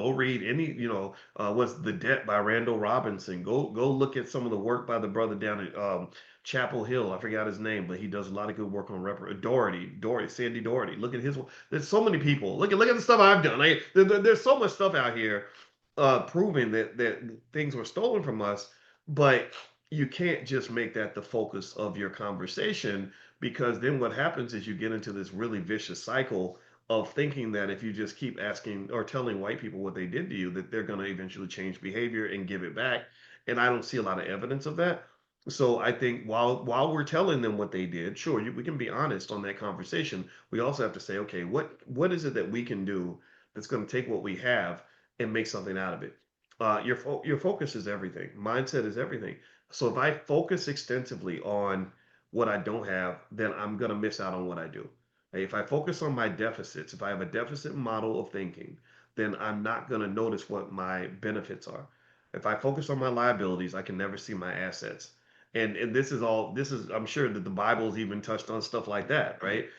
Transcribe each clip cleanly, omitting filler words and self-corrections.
Go read any, what's The Debt by Randall Robinson. Go look at some of the work by the brother down at Chapel Hill. I forgot his name, but he does a lot of good work on Sandy Doherty. Look at his. There's so many people. Look at the stuff I've done. There's so much stuff out here proving that things were stolen from us, but you can't just make that the focus of your conversation, because then what happens is you get into this really vicious cycle of thinking that if you just keep asking or telling white people what they did to you, that they're going to eventually change behavior and give it back. And I don't see a lot of evidence of that. So I think while we're telling them what they did, sure, we can be honest on that conversation. We also have to say, okay, what is it that we can do that's going to take what we have and make something out of it? Your focus is everything. Mindset is everything. So if I focus extensively on what I don't have, then I'm going to miss out on what I do. If I focus on my deficits, if I have a deficit model of thinking, then I'm not going to notice what my benefits are. If I focus on my liabilities, I can never see my assets. And this is I'm sure that the Bible's even touched on stuff like that, right?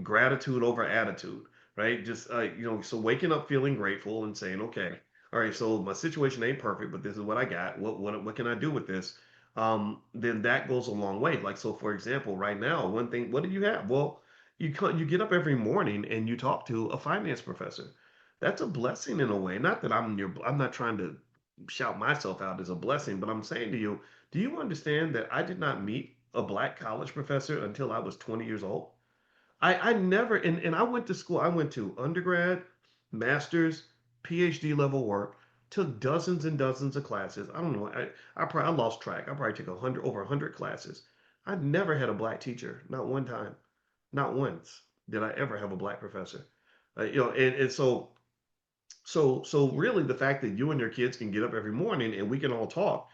Gratitude over attitude, right? Just so waking up feeling grateful and saying, okay, all right, so my situation ain't perfect, but this is what I got. What can I do with this? Then that goes a long way. Like, so for example, right now, one thing, what do you have? Well, you get up every morning and you talk to a finance professor. That's a blessing in a way. Not that I'm not trying to shout myself out as a blessing, but I'm saying to you, do you understand that I did not meet a black college professor until I was 20 years old? I never, and I went to school. I went to undergrad, master's, PhD level work, took dozens and dozens of classes. I don't know. I lost track. I probably took over 100 classes. I never had a black teacher, not one time. Not once did I ever have a black professor. And so really the fact that you and your kids can get up every morning and we can all talk,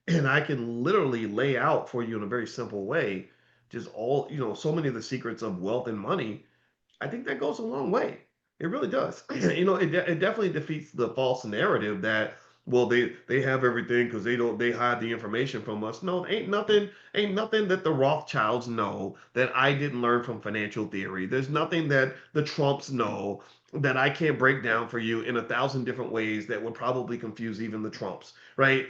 and I can literally lay out for you in a very simple way just all, so many of the secrets of wealth and money. I think that goes a long way. It really does. It definitely defeats the false narrative that, well, they have everything because they hide the information from us. No, ain't nothing that the Rothschilds know that I didn't learn from financial theory. There's nothing that the Trumps know that I can't break down for you in 1,000 different ways that would probably confuse even the Trumps, right?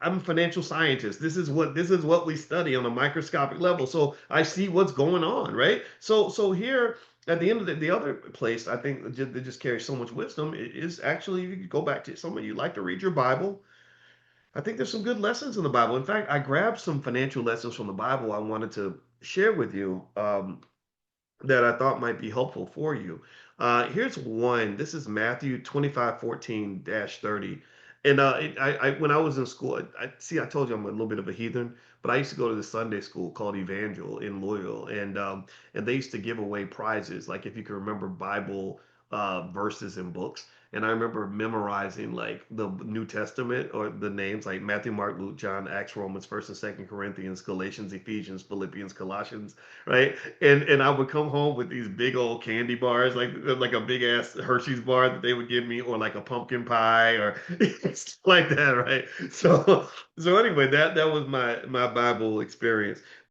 I'm a financial scientist. This is what we study on a microscopic level. So I see what's going on, right? So here at the end of the other place, I think that just carries so much wisdom is actually, you could go back to some of you like to read your Bible. I think there's some good lessons in the Bible. In fact, I grabbed some financial lessons from the Bible I wanted to share with you, that I thought might be helpful for you. Here's one. This is Matthew 25:14-30. And when I was in school, I told you I'm a little bit of a heathen, but I used to go to the Sunday school called Evangel in Louisville, and they used to give away prizes, like if you can remember Bible verses and books. And I remember memorizing like the New Testament or the names like Matthew, Mark, Luke, John, Acts, Romans, First and Second Corinthians, Galatians, Ephesians, Philippians, Colossians, right? And I would come home with these big old candy bars, like a big ass Hershey's bar that they would give me, or like a pumpkin pie, or stuff like that, right? So anyway, that was my Bible experience.